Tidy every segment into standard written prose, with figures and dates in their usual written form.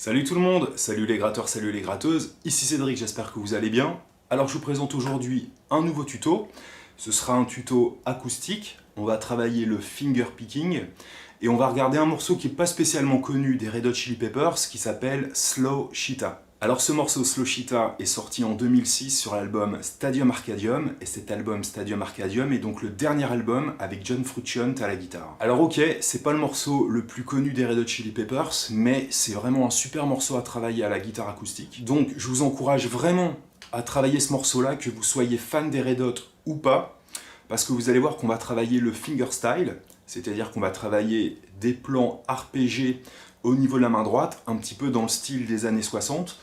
Salut tout le monde, salut les gratteurs, salut les gratteuses, ici Cédric, j'espère que vous allez bien. Alors je vous présente aujourd'hui un nouveau tuto, ce sera un tuto acoustique, on va travailler le finger picking et on va regarder un morceau qui n'est pas spécialement connu des Red Hot Chili Peppers qui s'appelle Slow Cheetah. Alors ce morceau Slow Cheetah est sorti en 2006 sur l'album Stadium Arcadium et cet album Stadium Arcadium est donc le dernier album avec John Frusciante à la guitare. Alors ok, c'est pas le morceau le plus connu des Red Hot Chili Peppers, mais c'est vraiment un super morceau à travailler à la guitare acoustique. Donc je vous encourage vraiment à travailler ce morceau-là, que vous soyez fan des Red Hot ou pas, parce que vous allez voir qu'on va travailler le fingerstyle, c'est-à-dire qu'on va travailler des plans arpégés au niveau de la main droite, un petit peu dans le style des années 60,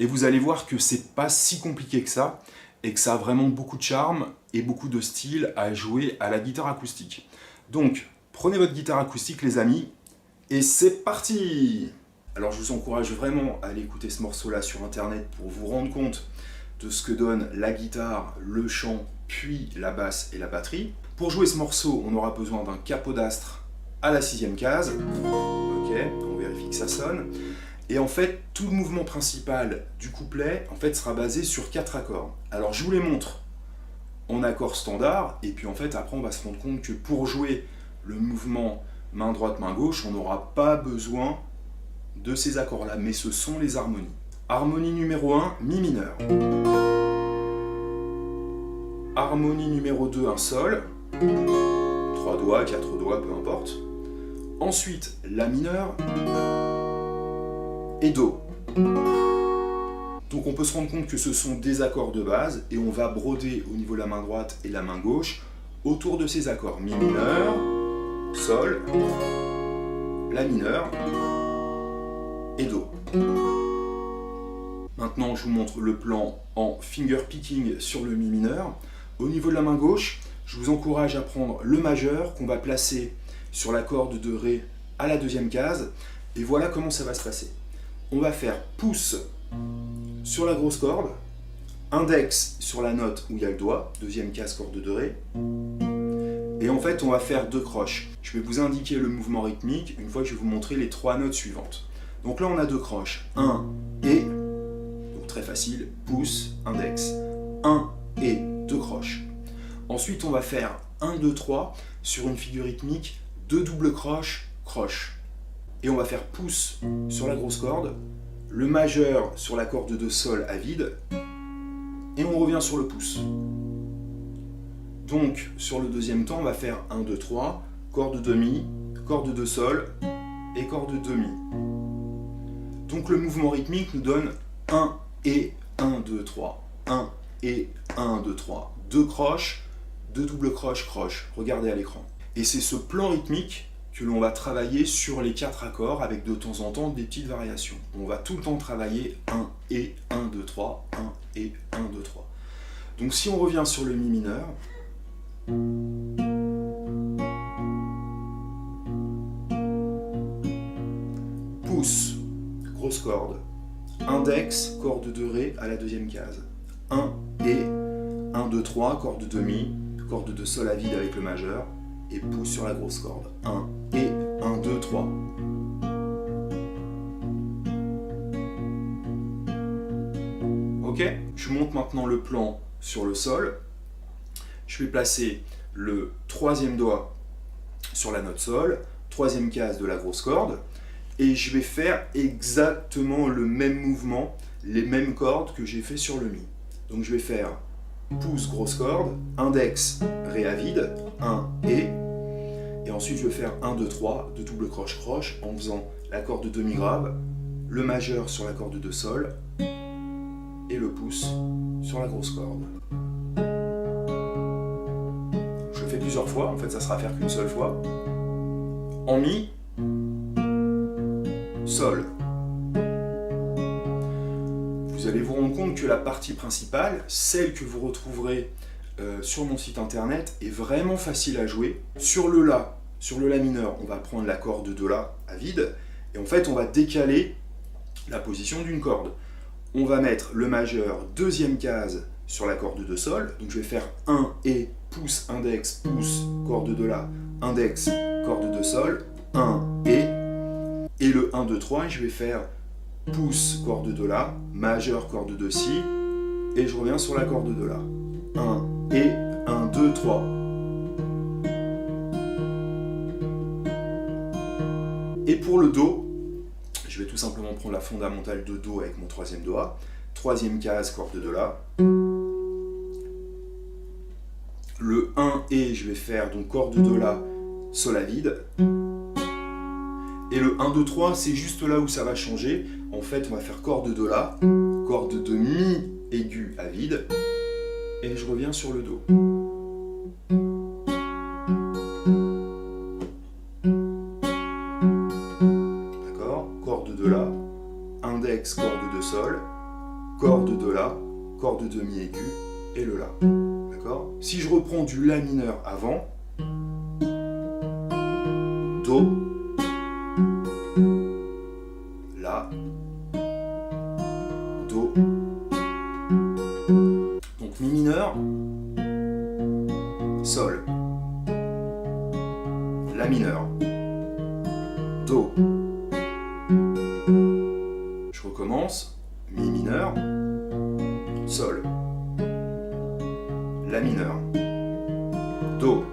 et vous allez voir que c'est pas si compliqué que ça, et que ça a vraiment beaucoup de charme et beaucoup de style à jouer à la guitare acoustique. Donc, prenez votre guitare acoustique les amis, et c'est parti! Alors je vous encourage vraiment à aller écouter ce morceau-là sur internet pour vous rendre compte de ce que donne la guitare, le chant, puis la basse et la batterie. Pour jouer ce morceau, on aura besoin d'un capodastre à la 6e case. Ok, on vérifie que ça sonne. Et en fait, tout le mouvement principal du couplet en fait, sera basé sur 4 accords. Alors je vous les montre en accord standard, et puis en fait après on va se rendre compte que pour jouer le mouvement main droite, main gauche, on n'aura pas besoin de ces accords-là, mais ce sont les harmonies. Harmonie numéro 1, Mi mineur. Harmonie numéro 2, un Sol. 3 doigts, 4 doigts, peu importe. Ensuite, La mineur et Do. Donc on peut se rendre compte que ce sont des accords de base et on va broder au niveau de la main droite et de la main gauche autour de ces accords. Mi mineur, Sol, La mineur et Do. Maintenant je vous montre le plan en finger picking sur le Mi mineur. Au niveau de la main gauche, je vous encourage à prendre le majeur qu'on va placer sur la corde de Ré à la 2e case. Et voilà comment ça va se passer. On va faire pouce sur la grosse corde, index sur la note où il y a le doigt, 2e case corde de Ré. Et en fait, on va faire 2 croches. Je vais vous indiquer le mouvement rythmique une fois que je vais vous montrer les 3 notes suivantes. Donc là, on a 2 croches. 1 et, donc très facile, pouce, index. 1 et 2 croches. Ensuite, on va faire 1, 2, 3 sur une figure rythmique, 2 doubles croches, croche. Et on va faire pouce sur la grosse corde, le majeur sur la corde de Sol à vide, et on revient sur le pouce. Donc, sur le deuxième temps, on va faire 1, 2, 3, corde de Mi, corde de Sol et corde de Mi. Donc le mouvement rythmique nous donne 1 et 1, 2, 3, 1 et 1, 2, 3, 2 croches, 2 doubles croches, croches. Regardez à l'écran. Et c'est ce plan rythmique que l'on va travailler sur les 4 accords avec de temps en temps des petites variations. On va tout le temps travailler 1 et 1, 2, 3, 1 et 1, 2, 3. Donc si on revient sur le Mi mineur, pouce, grosse corde, index, corde de Ré à la 2e case, 1 et 1, 2, 3, corde de Mi, corde de sol à vide avec le majeur, et pouce sur la grosse corde. 1 et 1, 2, 3. Ok, je monte maintenant le plan sur le sol. Je vais placer le troisième doigt sur la note sol, troisième case de la grosse corde, et je vais faire exactement le même mouvement, les mêmes cordes que j'ai fait sur le mi. Donc je vais faire pouce, grosse corde, index, ré à vide, 1 et ensuite je vais faire 1, 2, 3 de double croche-croche en faisant la corde de demi-grave, le majeur sur la corde de sol et le pouce sur la grosse corde. Je le fais plusieurs fois, en fait ça sera à faire qu'une seule fois. En mi, sol. Vous allez vous rendre compte que la partie principale, celle que vous retrouverez sur mon site internet, est vraiment facile à jouer. Sur le La mineur, on va prendre la corde de La à vide, et en fait on va décaler la position d'une corde. On va mettre le majeur, deuxième case, sur la corde de sol, donc je vais faire 1 et pouce, index, pouce, corde de La, index, corde de sol, 1 et le 1, 2, 3, et je vais faire pouce, corde de La, majeur, corde de Si, et je reviens sur la corde de La. 1 et 1, 2, 3. Et pour le Do, je vais tout simplement prendre la fondamentale de Do avec mon troisième doigt, troisième case, corde de La. Le 1 et je vais faire donc corde de La, sol à vide. Et le 1, 2, 3, c'est juste là où ça va changer. En fait, on va faire corde de La, corde de Mi aigu à vide, et je reviens sur le Do. D'accord? Corde de La, index, corde de Sol, corde de La, corde de Mi aigu, et le La. D'accord? Si je reprends du La mineur avant, Do, La, Do, donc Mi mineur, Sol, La mineur, Do, je recommence, Mi mineur, Sol, La mineur, Do,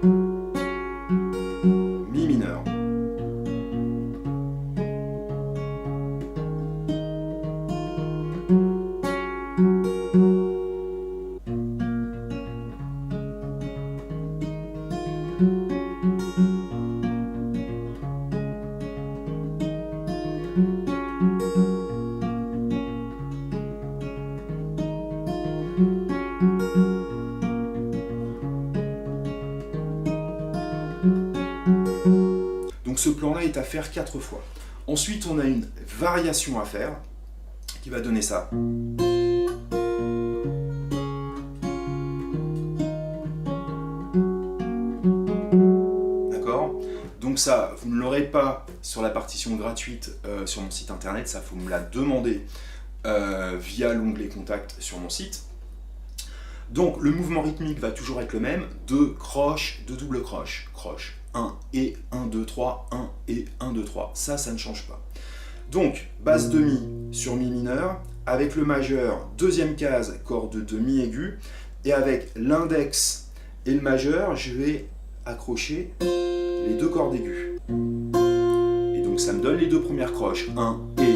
Mi mineur. Donc ce plan-là est à faire 4 fois. Ensuite, on a une variation à faire qui va donner ça. D'accord? Donc ça, vous ne l'aurez pas sur la partition gratuite sur mon site internet, ça faut me la demander via l'onglet Contact sur mon site. Donc le mouvement rythmique va toujours être le même, 2 croches, 2 doubles croches, croche, 1 et 1, 2, 3, 1 et 1, 2, 3, ça ne change pas. Donc basse de Mi sur Mi mineur, avec le majeur, deuxième case, corde de Mi aigu, et avec l'index et le majeur, je vais accrocher les deux cordes aiguës. Et donc ça me donne les deux premières croches, 1 et.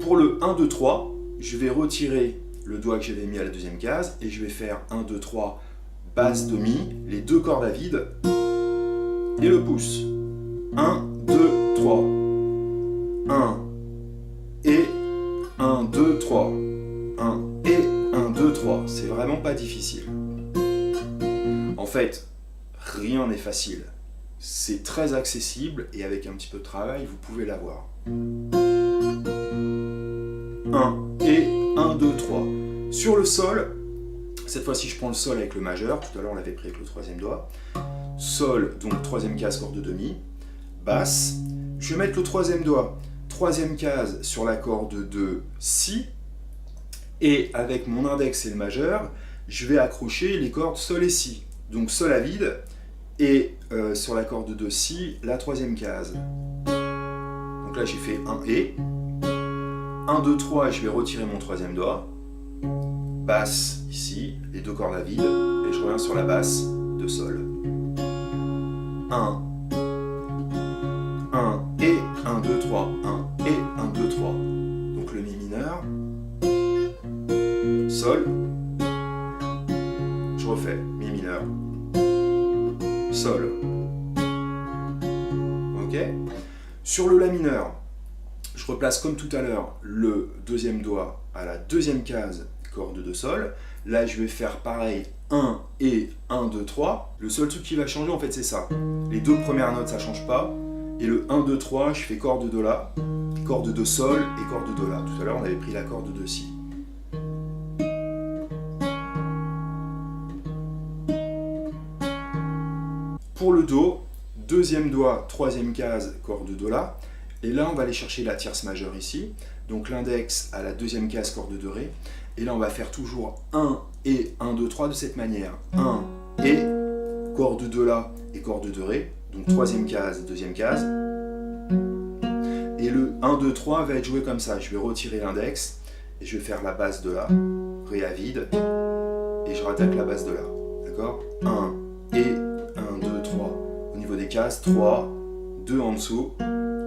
Pour le 1, 2, 3, je vais retirer le doigt que j'avais mis à la deuxième case et je vais faire 1, 2, 3, basse de Mi, les deux cordes à vide et le pouce. 1, 2, 3. 1 et 1, 2, 3. 1 et 1, 2, 3. C'est vraiment pas difficile. En fait, rien n'est facile. C'est très accessible et avec un petit peu de travail, vous pouvez l'avoir. 1 et 1, 2, 3. Sur le sol, cette fois-ci je prends le sol avec le majeur, tout à l'heure on l'avait pris avec le troisième doigt. Sol, donc troisième case, corde de Mi, basse. Je vais mettre le troisième doigt, troisième case sur la corde de Si, et avec mon index et le majeur, je vais accrocher les cordes Sol et Si. donc sol à vide, et sur la corde de si, la troisième case. Donc là j'ai fait un et, 1, 2, 3, je vais retirer mon troisième doigt, basse ici, les deux cordes à vide, et je reviens sur la basse de sol. 1, 1 et 1, 2, 3, 1 et 1, 2, 3. Donc le mi mineur, sol, je refais mi mineur, sol. Ok. Sur le la mineur, je replace comme tout à l'heure le deuxième doigt à la deuxième case, corde de sol. Là, je vais faire pareil, 1 et 1, 2, 3. Le seul truc qui va changer, en fait, c'est ça. Les deux premières notes, ça ne change pas. Et le 1, 2, 3, je fais corde de la, corde de sol et corde de la. Tout à l'heure, on avait pris la corde de si. Pour le do, deuxième doigt, troisième case, corde de la. Et là, on va aller chercher la tierce majeure ici. Donc l'index à la deuxième case, corde de ré. Et là, on va faire toujours 1 et 1, 2, 3 de cette manière. 1 et, corde de la et corde de ré. Donc troisième case, deuxième case. Et le 1, 2, 3 va être joué comme ça. Je vais retirer l'index et je vais faire la basse de la, ré à vide. Et je rattaque la basse de la. D'accord ? 1 et 1, 2, 3. Au niveau des cases, 3, 2 en dessous.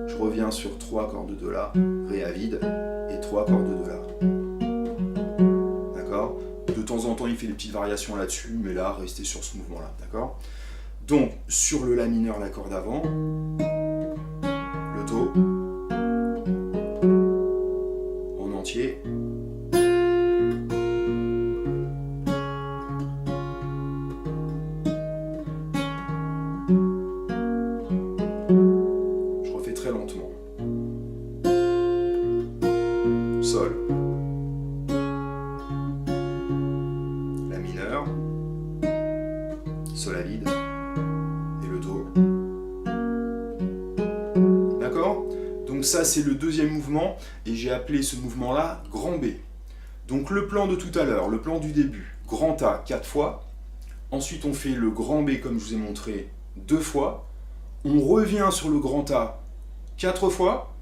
Je reviens sur 3 cordes de la, ré à vide, et 3 cordes de la. D'accord ? De temps en temps, il fait des petites variations là-dessus, mais là, restez sur ce mouvement-là. D'accord ? Donc, sur le la mineur, la corde avant, le do, en entier. Très lentement. Sol. La mineur. Sol à vide. Et le do. D'accord ? Donc ça c'est le deuxième mouvement et j'ai appelé ce mouvement-là grand B. Donc le plan de tout à l'heure, le plan du début, grand A 4 fois. Ensuite on fait le grand B comme je vous ai montré 2 fois. On revient sur le grand A 4 fois.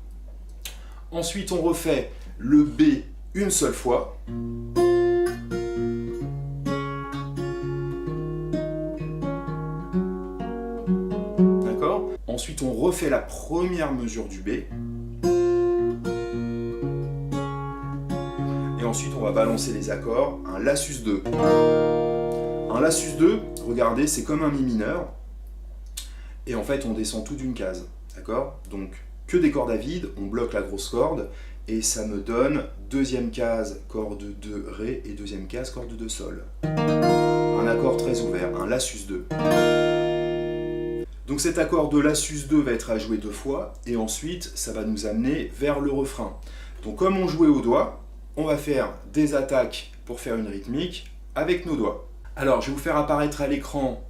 Ensuite, on refait le B une seule fois. D'accord ? Ensuite, on refait la première mesure du B. Et ensuite, on va balancer les accords. Un La sus 2. Un La sus 2, regardez, c'est comme un Mi mineur. Et en fait, on descend tout d'une case. D'accord ? Donc, que des cordes à vide, on bloque la grosse corde, et ça me donne deuxième case, corde de Ré, et deuxième case, corde de Sol. Un accord très ouvert, un La sus 2. Donc cet accord de La sus 2 va être à jouer 2 fois, et ensuite, ça va nous amener vers le refrain. Donc comme on jouait au doigt, on va faire des attaques pour faire une rythmique avec nos doigts. Alors, je vais vous faire apparaître à l'écran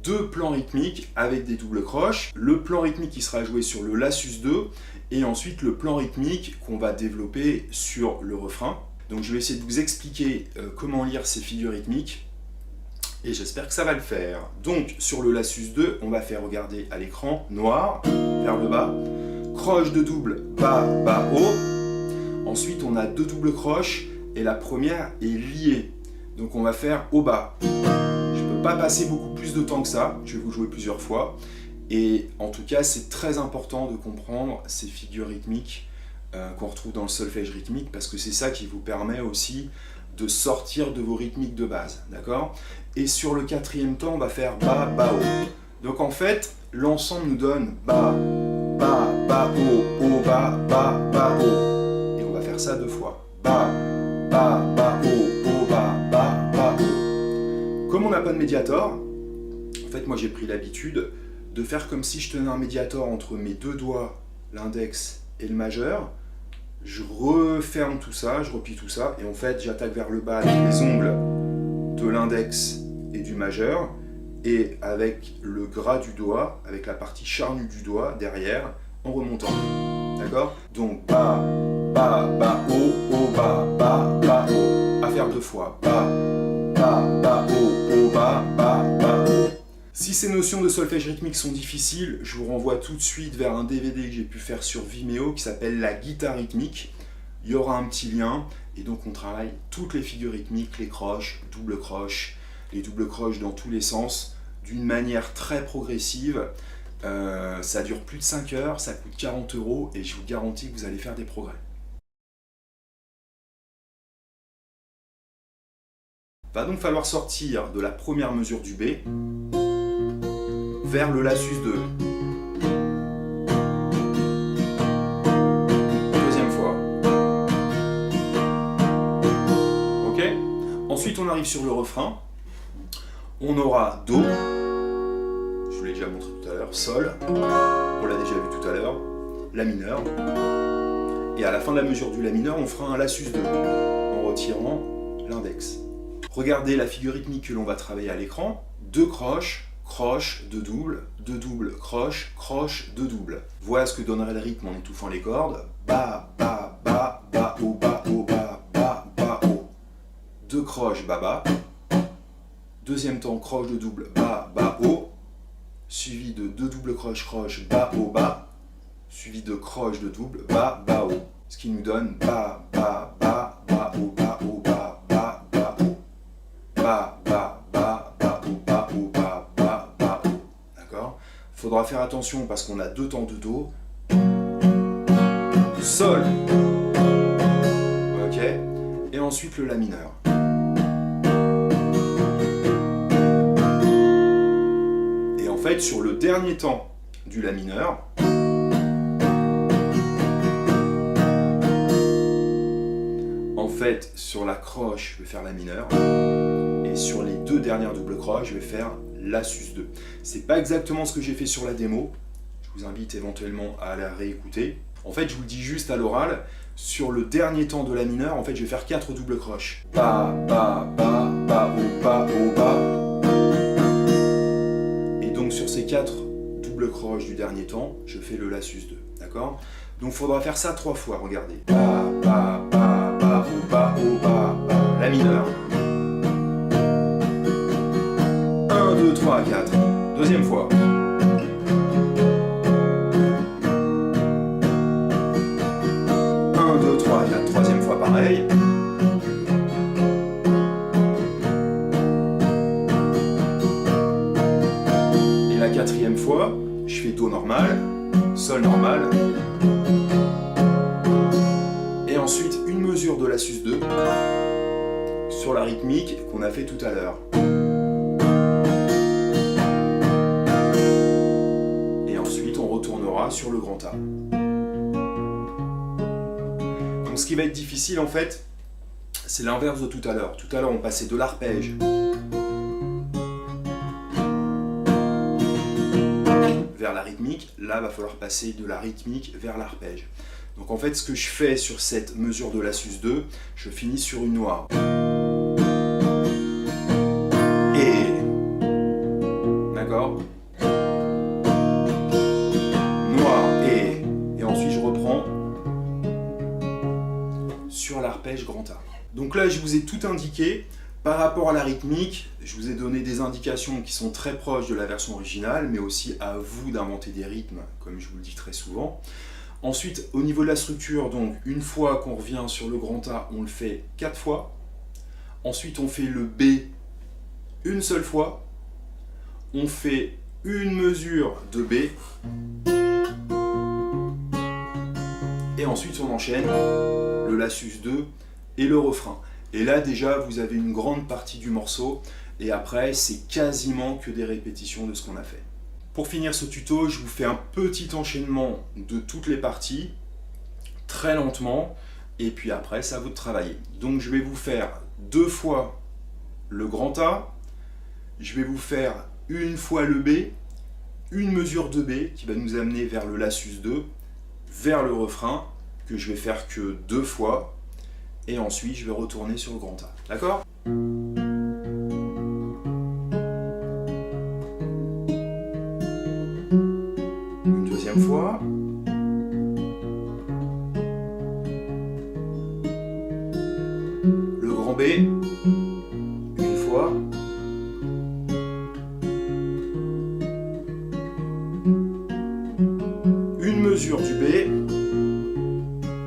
2 plans rythmiques avec des doubles croches. Le plan rythmique qui sera joué sur le La sus 2 et ensuite le plan rythmique qu'on va développer sur le refrain. Donc je vais essayer de vous expliquer comment lire ces figures rythmiques et j'espère que ça va le faire. Donc sur le La sus 2, on va faire regarder à l'écran noir vers le bas, croche de double bas, bas, haut. Ensuite on a 2 doubles croches et la première est liée. Donc on va faire au bas. Pas passer beaucoup plus de temps que ça, je vais vous jouer plusieurs fois et en tout cas c'est très important de comprendre ces figures rythmiques qu'on retrouve dans le solfège rythmique parce que c'est ça qui vous permet aussi de sortir de vos rythmiques de base, d'accord ? Et sur le quatrième temps on va faire bas, bas, haut. Donc en fait l'ensemble nous donne bas, bas, bas, haut, haut, bas, bas, bas, haut et on va faire ça 2 fois, bas, bas, bas, haut, haut, bas, bas, bas, haut. Comme on n'a pas de médiator, en fait moi j'ai pris l'habitude de faire comme si je tenais un médiator entre mes 2 doigts, l'index et le majeur. Je referme tout ça, je replie tout ça, et en fait j'attaque vers le bas avec les ongles de l'index et du majeur, et avec le gras du doigt, avec la partie charnue du doigt derrière, en remontant. D'accord ? Donc bas, bas, bas, haut, haut, bas, bas, bas, haut. À faire 2 fois. Bas, bas, bas, haut, haut, bas, bas, bas, haut. Si ces notions de solfège rythmique sont difficiles, je vous renvoie tout de suite vers un DVD que j'ai pu faire sur Vimeo qui s'appelle La guitare rythmique. Il y aura un petit lien, et donc on travaille toutes les figures rythmiques, les croches, les doubles croches dans tous les sens, d'une manière très progressive. Ça dure plus de 5 heures, ça coûte 40 € et je vous garantis que vous allez faire des progrès. Va donc falloir sortir de la première mesure du B vers le La sus 2. Deuxième fois. Ok? Ensuite on arrive sur le refrain. On aura Do. Je vous l'ai déjà montré tout à l'heure. Sol. On l'a déjà vu tout à l'heure. La mineur. Et à la fin de la mesure du La mineur, on fera un La sus 2 en retirant l'index. Regardez la figure rythmique que l'on va travailler à l'écran. 2 croches, croche, 2 doubles, croche, croche, 2 doubles. Voilà ce que donnerait le rythme en étouffant les cordes. Ba, ba, ba, ba, o, ba, o, ba, ba, ba, o. 2 croches, ba, ba. Deuxième temps, croche de double, ba, ba, o. Suivi de 2 doubles croches, croche, ba, o, ba. Suivi de croche de double, ba, ba, o. Ce qui nous donne ba, ba, ba, ba, o, ba, o, ba, ba, ba, o. Ba, ba, ba, ba, o, ba, o, ba, ba, ba, o. D'accord? Faudra faire attention parce qu'on a 2 temps de Do. Sol. Ok? Et ensuite le La mineur. Et en fait, sur le dernier temps du La mineur, sur la croche, je vais faire La mineur, et sur les 2 dernières doubles croches, je vais faire La sus 2. C'est pas exactement ce que j'ai fait sur la démo, je vous invite éventuellement à la réécouter. En fait, je vous le dis juste à l'oral, sur le dernier temps de La mineur, en fait, je vais faire 4 doubles croches. Ba, ba, ba, ba, o, ba, o, ba. Et donc sur ces 4 doubles croches du dernier temps, je fais le La sus 2, d'accord? Donc il faudra faire ça 3 fois, regardez. Ba, ba, ba, ba, o, ba, o, ba, ba. La mineur. 1, 2, 3, 4. Deuxième fois. 1, 2, 3, 4. Troisième fois, pareil. Et la 4e fois, je fais Do normal, Sol normal. Et ensuite, une mesure de La sus 2 sur la rythmique qu'on a fait tout à l'heure. Et ensuite, on retournera sur le grand A. Donc ce qui va être difficile, en fait, c'est l'inverse de tout à l'heure. Tout à l'heure, on passait de l'arpège vers la rythmique. Là, il va falloir passer de la rythmique vers l'arpège. Donc en fait, ce que je fais sur cette mesure de La sus 2, je finis sur une noire. Et... D'accord? Noire, et ensuite je reprends sur l'arpège grand A. Donc là, je vous ai tout indiqué. Par rapport à la rythmique, je vous ai donné des indications qui sont très proches de la version originale, mais aussi à vous d'inventer des rythmes, comme je vous le dis très souvent. Ensuite, au niveau de la structure, donc une fois qu'on revient sur le grand A, on le fait 4 fois. Ensuite, on fait le B une seule fois. On fait une mesure de B. Et ensuite, on enchaîne le La sus 2 et le refrain. Et là, déjà, vous avez une grande partie du morceau. Et après, c'est quasiment que des répétitions de ce qu'on a fait. Pour finir ce tuto, je vous fais un petit enchaînement de toutes les parties, très lentement, et puis après, c'est à vous de travailler. Donc je vais vous faire 2 fois le grand A, je vais vous faire une fois le B, une mesure de B qui va nous amener vers le La sus 2, vers le refrain, que je vais faire que 2 fois, et ensuite je vais retourner sur le grand A. D'accord ? Deuxième fois. Le grand B. Une fois. mesure du B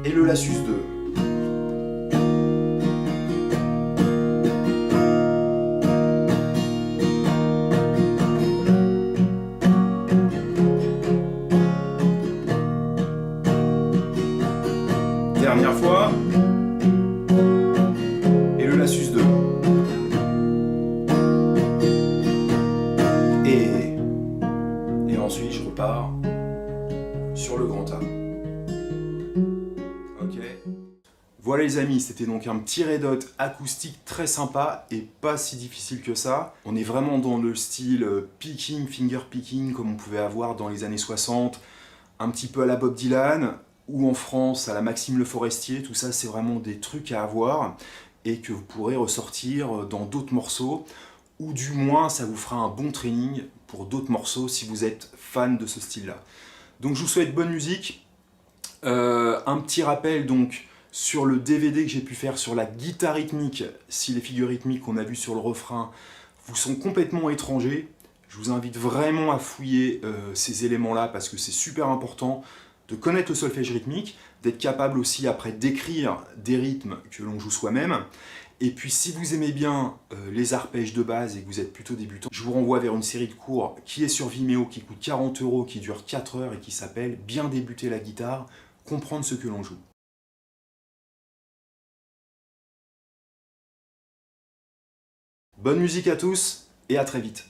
et le La sus 2. Dernière fois, et le La sus 2. Et ensuite je repars sur le grand A. Ok. Voilà les amis, c'était donc un petit Red Hot acoustique très sympa et pas si difficile que ça. On est vraiment dans le style picking, finger picking comme on pouvait avoir dans les années 60, un petit peu à la Bob Dylan, ou en France à la Maxime Le Forestier. Tout ça c'est vraiment des trucs à avoir et que vous pourrez ressortir dans d'autres morceaux, ou du moins ça vous fera un bon training pour d'autres morceaux si vous êtes fan de ce style-là. Donc je vous souhaite bonne musique. Un petit rappel donc sur le DVD que j'ai pu faire sur la guitare rythmique, si les figures rythmiques qu'on a vues sur le refrain vous sont complètement étrangers, je vous invite vraiment à fouiller ces éléments-là parce que c'est super important de connaître le solfège rythmique, d'être capable aussi après d'écrire des rythmes que l'on joue soi-même. Et puis si vous aimez bien les arpèges de base et que vous êtes plutôt débutant, je vous renvoie vers une série de cours qui est sur Vimeo, qui coûte 40 €, qui dure 4 heures et qui s'appelle « Bien débuter la guitare, comprendre ce que l'on joue ». Bonne musique à tous et à très vite.